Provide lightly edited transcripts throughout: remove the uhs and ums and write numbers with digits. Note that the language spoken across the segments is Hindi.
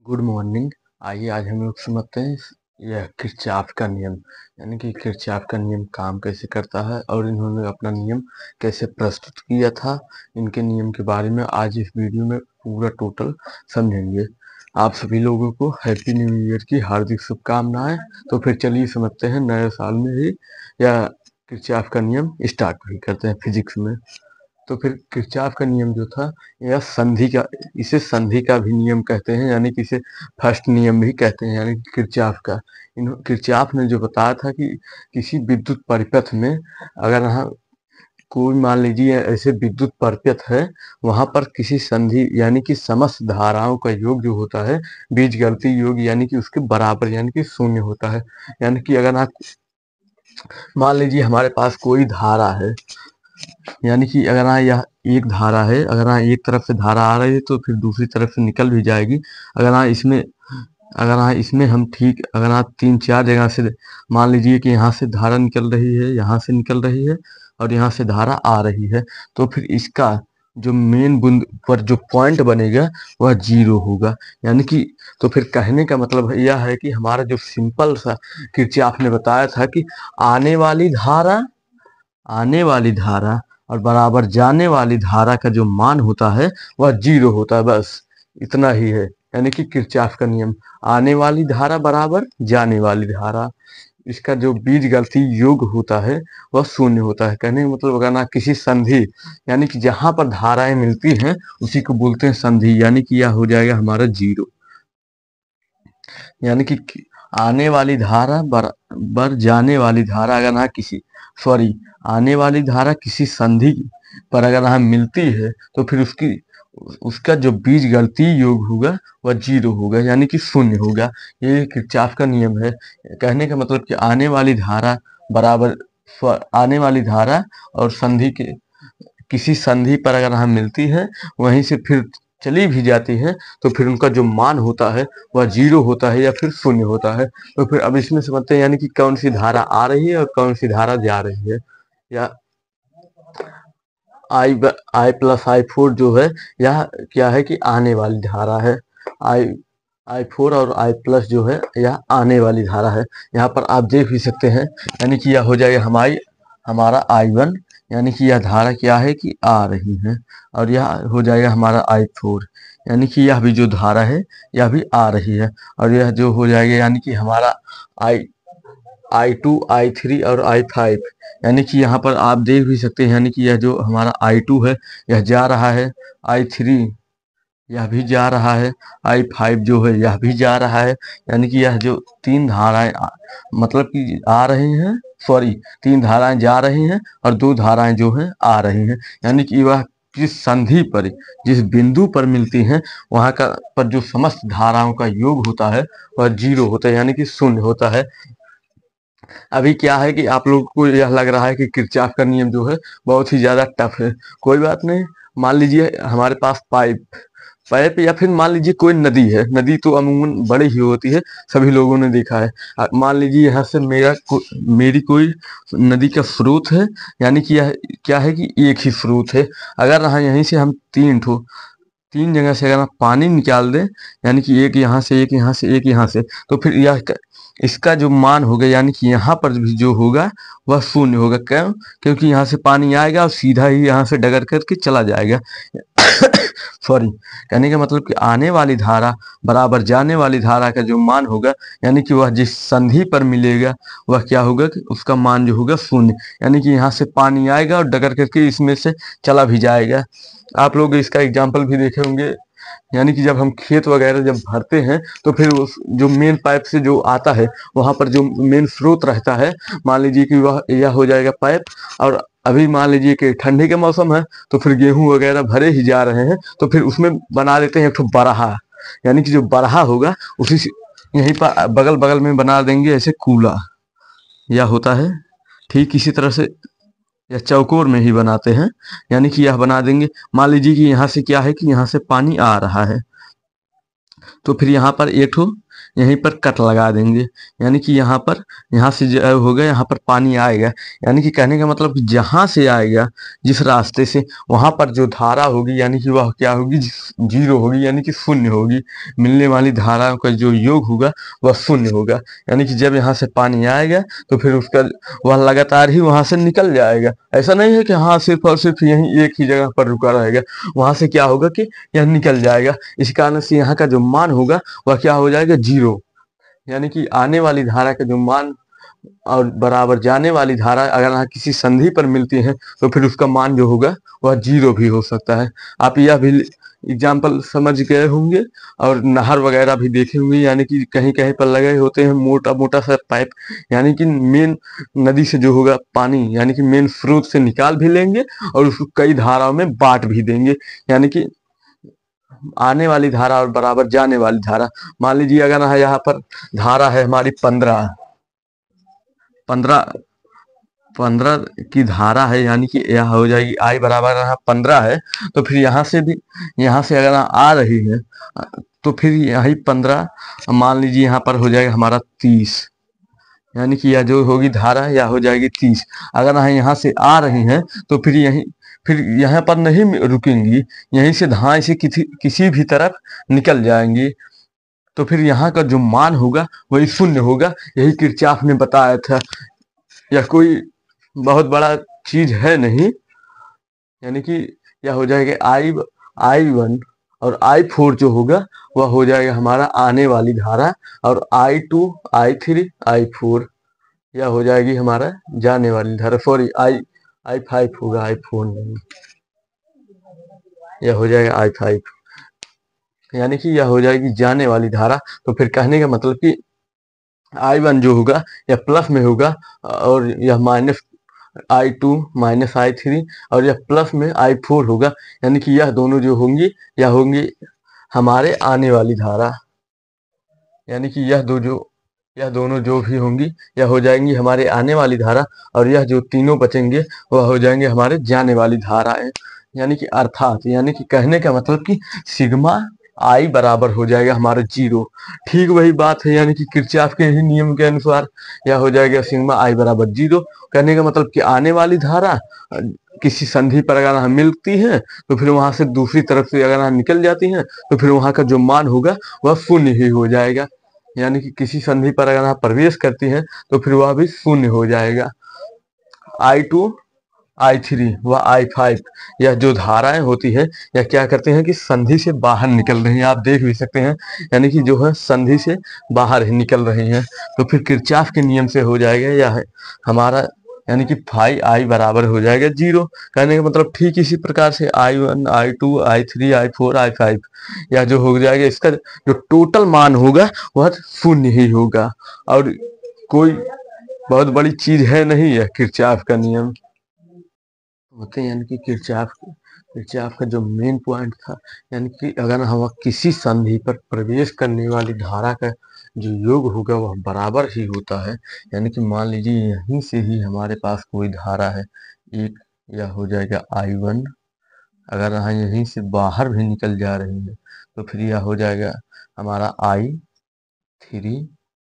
Good morning. आइए आज हम लोग समझते हैं यह किरचॉफ का नियम, यानी कि किरचॉफ का नियम काम कैसे करता है और इन्होंने अपना नियम कैसे प्रस्तुत किया था। इनके नियम के बारे में आज इस वीडियो में पूरा टोटल समझेंगे। आप सभी लोगों को हैप्पी न्यू ईयर की हार्दिक शुभकामनाएं। तो फिर चलिए समझते हैं नए साल में ही यह किरचॉफ का नियम स्टार्ट भी करते हैं फिजिक्स में। तो फिर किरचॉफ का नियम जो था यह संधि का, इसे संधि का भी नियम कहते हैं, यानी कि इसे फर्स्ट नियम भी कहते हैं, यानी कि किरचॉफ का। किरचॉफ ने जो बताया था कि किसी विद्युत परिपथ में अगर यहाँ कोई मान लीजिए ऐसे विद्युत परिपथ है, वहां पर किसी संधि यानी कि समस्त धाराओं का योग जो होता है बीजगणितीय योग यानी कि उसके बराबर यानी कि शून्य होता है। यानी कि अगर आप मान लीजिए हमारे पास कोई धारा है, यानी कि अगर यहाँ यह एक धारा है, अगर यहाँ एक तरफ से धारा आ रही है तो फिर दूसरी तरफ से निकल भी जाएगी। अगर यहाँ इसमें हम ठीक, अगर यहाँ 3-4 जगह से मान लीजिए कि यहाँ से धारा निकल रही है, यहाँ से निकल रही है और यहाँ से धारा आ रही है, तो फिर इसका जो मेन बिंदु पर जो पॉइंट बनेगा वह 0 होगा। यानी कि तो फिर कहने का मतलब यह है कि हमारा जो सिंपल सा किरचॉफ ने बताया था कि आने वाली धारा और बराबर जाने वाली धारा का जो मान होता है वह 0 होता है, बस इतना ही है। यानी कि किरचॉफ का नियम, आने वाली धारा बराबर जाने वाली धारा, इसका जो बीजगणितीय योग होता है वह शून्य होता है। कहने का मतलब अगर ना किसी संधि यानी कि जहां पर धाराएं मिलती हैं उसी को बोलते हैं संधि, यानी कि यह हो जाएगा हमारा 0। यानी कि आने वाली धारा बराबर जाने वाली धारा, अगर ना आने वाली धारा किसी संधि पर अगर यहाँ मिलती है तो फिर उसका जो बीजगणितीय योग होगा वह 0 होगा, यानी कि शून्य होगा। ये किरचॉफ का नियम है। कहने का मतलब कि आने वाली धारा और किसी संधि पर अगर हम मिलती है, वहीं से फिर चली भी जाती है तो फिर उनका जो मान होता है वह 0 होता है या फिर शून्य होता है। तो फिर अब इसमें समझते हैं यानी कि कौन सी धारा आ रही है और कौन सी धारा जा रही है। या I+I4 जो है यह क्या है कि आने वाली धारा है। I4 और I+ जो है यह आने वाली धारा है। यहाँ पर आप देख भी सकते हैं, यानी कि यह हो जाएगा हमारा I1, यानी कि यह धारा क्या है कि आ रही है, और यह हो जाएगा हमारा I4, यानी कि यह भी जो धारा है यह भी आ रही है, और यह जो हो जाएगा यानी कि हमारा I2, I3 और I5, यानी कि यहाँ पर आप देख भी सकते हैं, यानी कि यह जो हमारा I2 है यह जा रहा है, I3 यह भी जा रहा है, I5 जो है यह भी जा रहा है। यानी कि यह जो 3 धाराएं मतलब कि आ रही हैं, 3 धाराएं जा रही हैं और 2 धाराएं जो हैं आ रही हैं। यानी कि वह जिस संधि पर, जिस बिंदु पर मिलती हैं वहां का पर जो समस्त धाराओं का योग होता है वह 0 होता है, यानी कि शून्य होता है। अभी क्या है कि आप लोगों को यह लग रहा है कि किरचॉफ का नियम जो है बहुत ही ज्यादा टफ है। कोई बात नहीं, मान लीजिए हमारे पास पाइप या फिर मान लीजिए कोई नदी है। नदी तो अमूमन बड़ी ही होती है, सभी लोगों ने देखा है। मान लीजिए यहाँ से मेरी कोई नदी का स्रोत है, यानी कि यह क्या है कि एक ही स्रोत है। अगर यहीं से हम 3 जगह से अगर आप पानी निकाल दें, यानी कि एक यहाँ से, एक यहाँ से, एक यहाँ से, तो फिर इसका जो मान होगा यानी कि यहाँ पर भी जो होगा वह शून्य होगा। क्यों? क्योंकि यहाँ से पानी आएगा और सीधा ही यहाँ से डगर करके चला जाएगा। कहने का मतलब कि आने वाली धारा बराबर जाने वाली धारा का जो मान होगा, यानी कि वह जिस संधि पर मिलेगा वह क्या होगा कि उसका मान जो होगा शून्य, यानी कि यहाँ से पानी आएगा और डगर करके इसमें से चला भी जाएगा। आप लोग इसका एग्जाम्पल भी देखे होंगे, यानी कि जब हम खेत वगैरह जब भरते हैं तो फिर उस जो मेन पाइप से जो आता है वहां पर जो मेन स्रोत रहता है, मान लीजिए कि वह यह हो जाएगा पाइप। और अभी मान लीजिए कि ठंडी के मौसम है तो फिर गेहूं वगैरह भरे ही जा रहे हैं, तो फिर उसमें बना देते हैं एक ठो बरहा, यानी कि जो बरहा होगा उसी से यहीं पर बगल बगल में बना देंगे ऐसे कूला, यह होता है। ठीक इसी तरह से या चौकोर में ही बनाते हैं, यानी कि यह बना देंगे। मान लीजिए कि यहाँ से क्या है कि यहाँ से पानी आ रहा है, तो फिर यहाँ पर एक ठो यहीं पर कट लगा देंगे, यानी कि यहाँ से जो होगा यहाँ पर पानी आएगा, यानी कि कहने का मतलब कि जहां से आएगा जिस रास्ते से, वहां पर जो धारा होगी यानी कि वह क्या होगी, जीरो होगी, यानी कि शून्य होगी। मिलने वाली धाराओं का जो योग होगा वह शून्य होगा, यानी कि जब यहाँ से पानी आएगा तो फिर उसका वह लगातार ही वहां से निकल जाएगा। ऐसा नहीं है कि हाँ सिर्फ और सिर्फ यहीं एक ही जगह पर रुका रहेगा, वहां से क्या होगा कि यह निकल जाएगा। इस कारण से यहाँ का जो मान होगा वह क्या हो जाएगा, जीरो। यानी कि आने वाली धारा का जो मान और बराबर जाने वाली धारा अगर यहाँ किसी संधि पर मिलती है तो फिर उसका मान जो होगा वह जीरो भी हो सकता है। आप यह भी एग्जाम्पल समझ गए होंगे और नहर वगैरह भी देखे होंगे, यानी कि कहीं कहीं पर लगे होते हैं मोटा मोटा सा पाइप, यानी कि मेन नदी से जो होगा पानी यानी कि मेन स्रोत से निकाल भी लेंगे और उसको कई धाराओं में बांट भी देंगे। यानी कि आने वाली धारा और बराबर जाने वाली धारा, मान लीजिए अगर यहाँ पर धारा है हमारी 15 की धारा है, यानी कि यह हो जाएगी आई बराबर यहाँ 15 है, तो फिर यहाँ से अगर आ रही है तो फिर यही 15 मान लीजिए यहाँ पर हो जाएगा हमारा 30, यानी कि यह जो होगी धारा यह हो जाएगी 30। अगर यहाँ से आ रही हैं तो फिर यहाँ पर नहीं रुकेंगी, यहीं से धारा से किसी भी तरफ निकल जाएंगी, तो फिर यहाँ का जो मान होगा वही शून्य होगा। यही किरचॉफ ने बताया था, यह कोई बहुत बड़ा चीज है नहीं। यानी कि यह हो जाएगा I1 और I4 जो होगा वह हो जाएगा हमारा आने वाली धारा, और I2 I3 I4 यह हो जाएगी हमारा जाने वाली धारा। सॉरी I5 होगा, I4 नहीं, यह हो जाएगा I5, यानी कि यह हो जाएगी जाने वाली धारा। तो फिर कहने का मतलब कि I1 जो होगा यह प्लस में होगा और यह माइनस I2 माइनस I3 और यह प्लस में I4 होगा, यानी कि यह दोनों जो होंगी यह होंगी हमारे आने वाली धारा, यानी कि यह दोनों जो भी होंगी यह हो जाएंगी हमारे आने वाली धारा, और यह जो तीनों बचेंगे वह हो जाएंगे हमारे जाने वाली धाराएं। यानी कि अर्थात यानी कि कहने का मतलब कि सिग्मा आई बराबर हो जाएगा हमारा जीरो। ठीक वही बात है, यानी कि किरचॉफ के ही नियम के अनुसार यह हो जाएगा सिग्मा आई बराबर जीरो। कहने का मतलब कि आने वाली धारा किसी संधि पर अगर हम मिलती है तो फिर वहां से दूसरी तरफ से अगर हम निकल जाती हैं तो फिर वहां का जो मान होगा वह शून्य ही हो जाएगा। यानी कि किसी संधि पर अगर आप प्रवेश करती हैं तो फिर वह भी शून्य हो जाएगा। I2 I3 व I5 यह जो धाराएं होती है यह क्या करते हैं कि संधि से बाहर निकल रही हैं, आप देख भी सकते हैं, यानी कि जो है संधि से बाहर ही निकल रही हैं। तो फिर किरचॉफ के नियम से हो जाएगा यह हमारा, यानी कि फाई आई बराबर हो जाएगा जीरो। कहने का मतलब ठीक इसी प्रकार से I1 I2 I3 I4 I5 यह जो हो जाएगा इसका जो टोटल मान होगा वह शून्य ही होगा, और कोई बहुत बड़ी चीज है नहीं यह किरचॉफ का नियम होते हैं। यानी कि किरचॉफ का जो मेन पॉइंट था, यानी कि अगर हम किसी संधि पर प्रवेश करने वाली धारा का जो योग होगा वह बराबर ही होता है। यानी कि मान लीजिए यहीं से ही हमारे पास कोई धारा है एक, यह हो जाएगा I1, अगर हम यहीं से बाहर भी निकल जा रही है तो फिर यह हो जाएगा हमारा I3,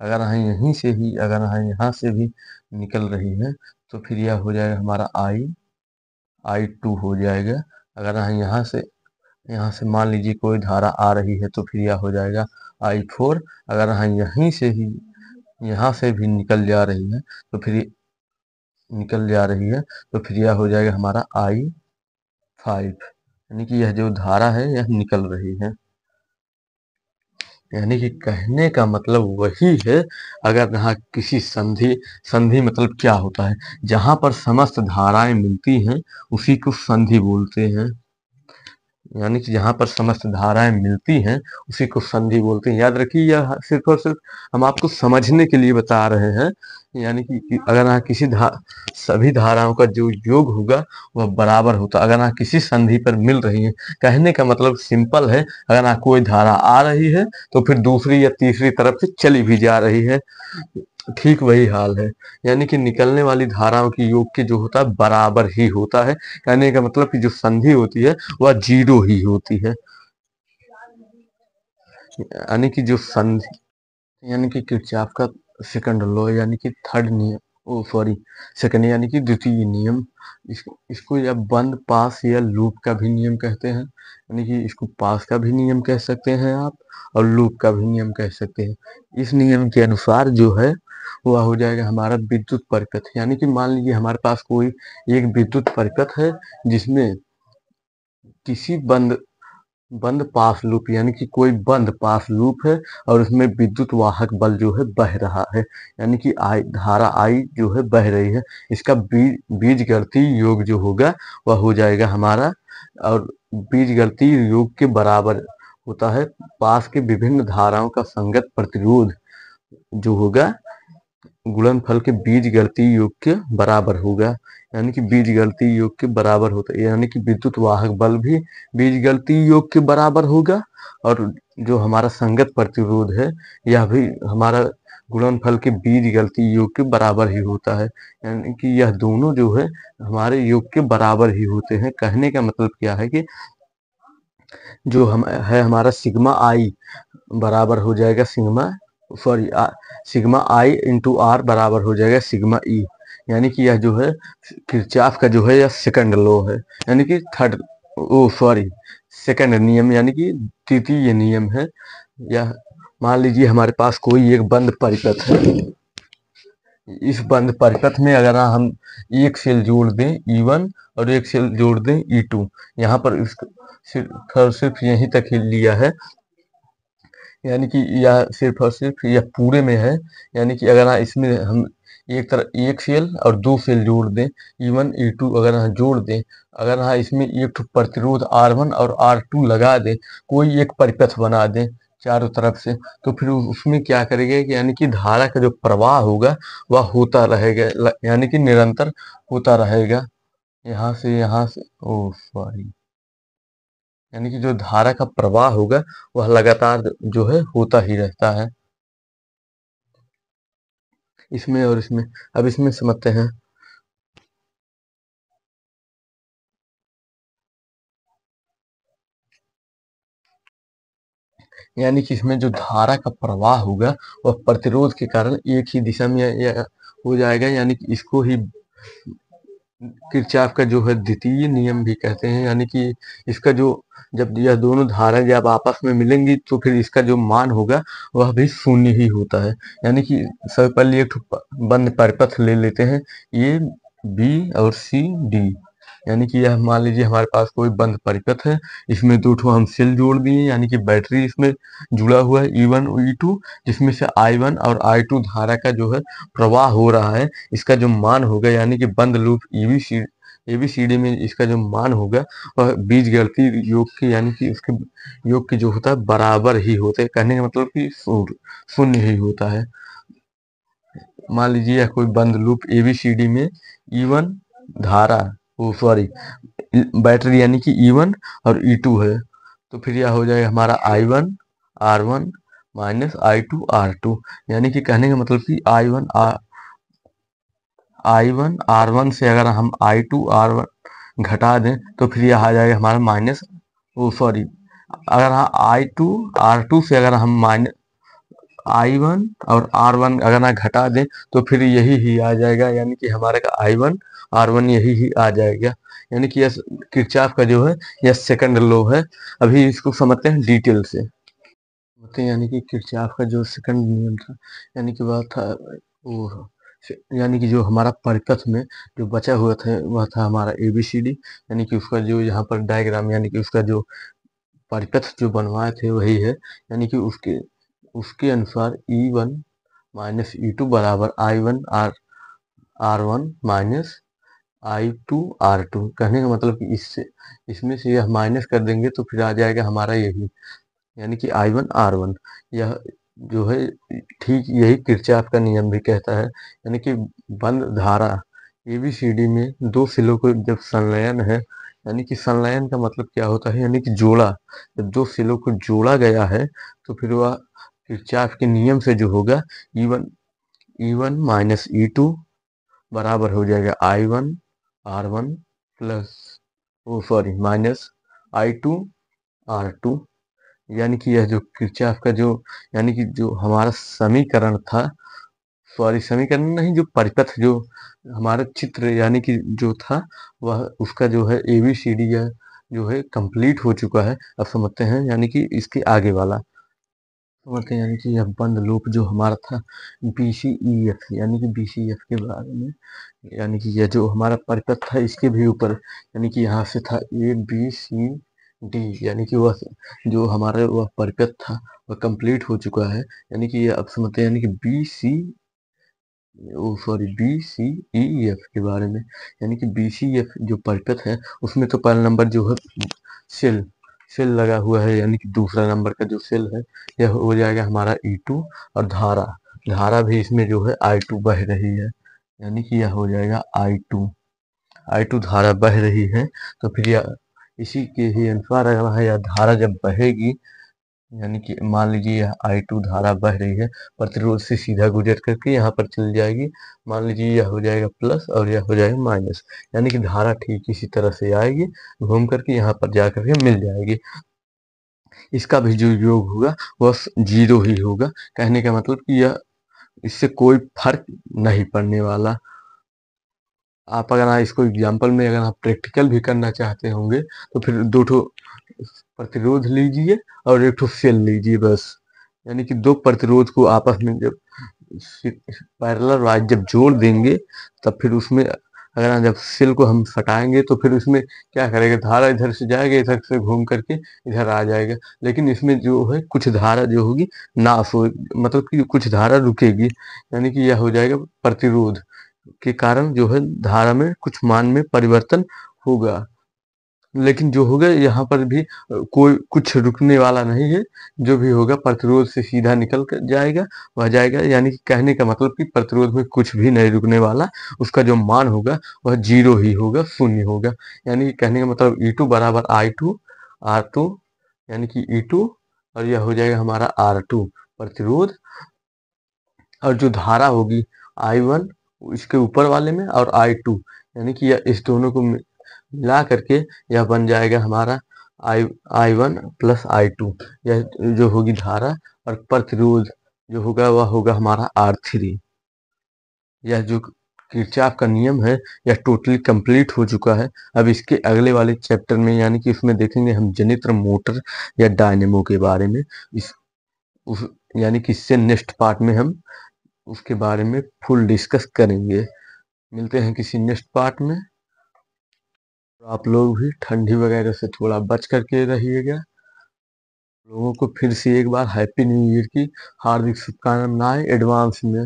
अगर हम यहीं से ही अगर हम यहाँ से भी निकल रही है तो फिर यह हो जाएगा हमारा I2 हो जाएगा। अगर हम यहाँ से मान लीजिए कोई धारा आ रही है तो फिर यह हो जाएगा I4, अगर हम यहाँ से भी निकल जा रही है तो फिर यह हो जाएगा हमारा I5, यानी कि यह जो धारा है यह निकल रही है। यानी कि कहने का मतलब वही है, अगर यहाँ किसी संधि मतलब क्या होता है, जहां पर समस्त धाराएं मिलती हैं उसी को संधि बोलते हैं। यानी कि जहां पर समस्त धाराएं मिलती हैं उसी को संधि बोलते हैं। याद रखिए यह सिर्फ और सिर्फ हम आपको समझने के लिए बता रहे हैं। यानी कि अगर यहाँ सभी धाराओं का जो योग होगा वह बराबर होता, अगर यहाँ किसी संधि पर मिल रही है। कहने का मतलब सिंपल है, अगर यहाँ कोई धारा आ रही है तो फिर दूसरी या तीसरी तरफ से चली भी जा रही है, ठीक वही हाल है। यानी कि निकलने वाली धाराओं की योग के जो होता है बराबर ही होता है। कहने का मतलब कि जो संधि होती है वह जीरो ही होती है, यानी कि जो संधि यानी कि किरचॉफ का सेकंड लॉ यानी कि थर्ड नियम, ओ सॉरी, सेकंड यानी कि द्वितीय नियम। इसको या बंद, पास या लूप का भी नियम कहते हैं। यानी कि इसको पास का भी नियम कह सकते हैं आप, और लूप का भी नियम कह सकते हैं। इस नियम के अनुसार जो है वह हो जाएगा हमारा विद्युत परिपथ। यानी कि मान लीजिए हमारे पास कोई एक विद्युत परिपथ है जिसमें किसी बंद बंद पास लूप यानी कि कोई बंद पास लूप है, और उसमें विद्युत वाहक बल जो है बह रहा है, यानी कि आई धारा आई जो है बह रही है। इसका बीजगणितीय योग जो होगा वह हो जाएगा हमारा, और बीजगणितीय योग के बराबर होता है पास के विभिन्न धाराओं का संगत प्रतिरोध जो होगा गुणनफल के बीजगणितीय योग के बराबर होगा। यानी कि बीजगणितीय योग के बराबर होता है, यानी कि विद्युत वाहक बल भी बीजगणितीय योग के बराबर होगा, और जो हमारा संगत प्रतिरोध है यह भी हमारा गुणनफल के बीजगणितीय योग के बराबर ही होता है। यानी कि यह दोनों जो है हमारे योग के बराबर ही होते हैं। कहने का मतलब क्या है कि जो हम है हमारा सिग्मा आई बराबर हो जाएगा सिग्मा आई इंटू आर बराबर हो जाएगा सिग्मा ई। यानी कि यह जो है किरचॉफ का जो है यह सेकंड लॉ है, यानी कि थर्ड, ओ सॉरी, सेकंड नियम यानी कि तृतीय नियम है। यह मान लीजिए हमारे पास कोई एक बंद परिपथ है। इस बंद परिपथ में अगर हम एक सेल जोड़ दें E1 और एक सेल जोड़ दें E2, यहाँ पर सिर्फ यहीं तक ही लिया है, यानी कि यह सिर्फ और सिर्फ यह पूरे में है। यानी कि अगर इसमें हम एक सेल और दो सेल जोड़ दें, E1 E2 अगर हम जोड़ दें, अगर हाँ इसमें एक प्रतिरोध R1 और R2 लगा दें, कोई एक परिपथ बना दें चारों तरफ से, तो फिर उसमें क्या करेंगे कि यानी कि धारा का जो प्रवाह होगा वह होता रहेगा, यानी कि निरंतर होता रहेगा यहाँ से, ओ सॉरी, यानी कि जो धारा का प्रवाह होगा वह लगातार जो है होता ही रहता है इसमें और इसमें। अब इसमें समझते हैं। यानी कि इसमें जो धारा का प्रवाह होगा वह प्रतिरोध के कारण एक ही दिशा में हो जाएगा, यानी कि इसको ही किरचॉफ का जो है द्वितीय नियम भी कहते हैं। यानी कि इसका जो जब यह दोनों धाराएं जब आपस में मिलेंगी तो फिर इसका जो मान होगा वह भी शून्य ही होता है। यानी कि सबसे पहले एक बंद परिपथ ले लेते हैं, ए बी और सी डी। यानी कि यह मान लीजिए हमारे पास कोई बंद परिपथ है, इसमें दो ठो हम सेल जोड़ दिए, यानी कि बैटरी इसमें जुड़ा हुआ है E1 और E2, जिसमें से I1 और I2 धारा का जो है प्रवाह हो रहा है। इसका जो मान होगा यानी कि बंद लूप एबीसीडी में इसका जो मान होगा वह बीजगणितीय योग के यानी कि उसके योग के जो होता है बराबर ही होते हैं। कहने का मतलब कि शून्य ही होता है। मान लीजिए यह कोई बंद लूप एबीसीडी में E1 धारा, ओ सॉरी, बैटरी यानी कि E1 और E2 है, तो फिर यह हो जाएगा हमारा I1 R1 minus I2 R2। यानी कि कहने का मतलब कि I1 R1 से अगर हम I2 R1 घटा दें तो फिर यह आ जाएगा हमारा माइनस, ओ सॉरी, अगर हाँ I2 R2 से अगर हम माइनस I1 और R1 अगर ना घटा दें तो फिर यही ही आ जाएगा, यानी कि हमारे का I1 R1 यही ही आ जाएगा। यानी कि यह किरचॉफ का जो है यह सेकंड लॉ है। अभी इसको समझते हैं डिटेल से। समझते हैं यानी कि किरचॉफ का जो सेकंड नियम था, यानी कि वह था वो, यानी कि जो हमारा परिपथ में जो बचा हुआ था वह था हमारा ABCD। यानी कि उसका जो यहाँ पर डायग्राम यानी कि उसका जो परिपथ जो बनवाए थे वही है। यानी कि उसके उसके अनुसार E1 माइनस E2 बराबर I1 R1 minus I2 R2। कहने का मतलब कि इसमें से यह माइनस कर देंगे तो फिर आ जाएगा हमारा यही, यानी कि I1 R1। यह जो है ठीक यही किरचॉफ का नियम भी कहता है। यानी कि बंद धारा ABCD में दो सिलों को जब संलयन है, यानी कि संलयन का मतलब क्या होता है, यानी कि जोड़ा, जब दो सिलों को जोड़ा गया है तो फिर वह किरचॉफ के नियम से जो होगा E1 माइनस E2 बराबर हो जाएगा I1 R1 प्लस, ओ सॉरी, माइनस I2 R2। यानी कि यह जो किरचॉफ का जो यानी कि जो हमारा समीकरण था, सॉरी समीकरण नहीं, जो परिपथ जो हमारा चित्र यानी कि जो था वह उसका जो है एबीसीडी या जो है कंप्लीट हो चुका है। अब समझते हैं यानी कि इसके आगे वाला समझते हैं, यानी कि यह बंद लूप जो हमारा था बीसीईएफ, यानी कि बीसीईएफ के बारे में, यानी कि यह जो हमारा परिपथ था इसके भी ऊपर, यानी कि यहाँ से था ए बी सी डी, यानी कि वह जो हमारा वह परिपथ था वह कंप्लीट हो चुका है। यानी कि ये अब समझते हैं यानी कि B C O sorry B C E F के बारे में, यानी कि बी सी एफ जो परिपथ है उसमें तो पहला नंबर जो है सेल सेल लगा हुआ है, यानी कि दूसरा नंबर का जो सेल है यह हो जाएगा हमारा E2, और धारा धारा भी इसमें जो है I2 बह रही है, यानी कि यह हो जाएगा I2 धारा बह रही है। तो फिर यह इसी के ही अनुसार अगर यह धारा जब बहेगी, यानी कि मान लीजिए यह I2 धारा बह रही है, प्रतिरोध से सीधा गुजर करके यहाँ पर चल जाएगी, मान लीजिए यह हो जाएगा प्लस और यह हो जाएगा माइनस, यानी कि धारा ठीक इसी तरह से आएगी, घूम करके यहाँ पर जा करके मिल जाएगी। इसका भी जो योग होगा वह 0 ही होगा। कहने का मतलब कि यह इससे कोई फर्क नहीं पड़ने वाला। आप अगर इसको एग्जाम्पल में अगर आप प्रैक्टिकल भी करना चाहते होंगे तो फिर दो ठो प्रतिरोध लीजिए और एक ठो सेल लीजिए बस, यानी कि दो प्रतिरोध को आपस में जब पैरेलल वाइज जब जोड़ देंगे तब फिर उसमें अगर जब सेल को हम सटाएंगे तो फिर उसमें क्या करेगा, धारा इधर से जाएगा, इधर से घूम करके इधर आ जाएगा, लेकिन इसमें जो है कुछ धारा जो होगी नाश हो, मतलब कि कुछ धारा रुकेगी, यानी कि यह हो जाएगा प्रतिरोध के कारण जो है धारा में कुछ मान में परिवर्तन होगा। लेकिन जो होगा यहाँ पर भी कोई कुछ रुकने वाला नहीं है, जो भी होगा प्रतिरोध से सीधा निकल कर जाएगा, वह जाएगा, यानी कि कहने का मतलब कि प्रतिरोध में कुछ भी नहीं रुकने वाला, उसका जो मान होगा वह 0 ही होगा, शून्य होगा। यानी कि कहने का मतलब E2 बराबर I2 R2, यानी कि E2 और यह हो जाएगा हमारा R2 प्रतिरोध, और जो धारा होगी I1 इसके ऊपर वाले में और I2, यानी कि यह इस दोनों को मिला करके यह बन जाएगा हमारा I1 प्लस I2, यह जो होगी धारा, और प्रतिरोध जो होगा वह होगा हमारा R3। यह जो किरचॉफ का नियम है यह टोटली कंप्लीट हो चुका है। अब इसके अगले वाले चैप्टर में यानी कि उसमें देखेंगे हम जनित्र मोटर या डायनेमो के बारे में, इस उस यानी कि इससे नेक्स्ट पार्ट में हम उसके बारे में फुल डिस्कस करेंगे। मिलते हैं किसी नेक्स्ट पार्ट में। आप लोग भी ठंडी वगैरह से थोड़ा बच करके रहिएगा। लोगों को फिर से एक बार हैप्पी न्यू ईयर की हार्दिक शुभकामनाएं एडवांस में।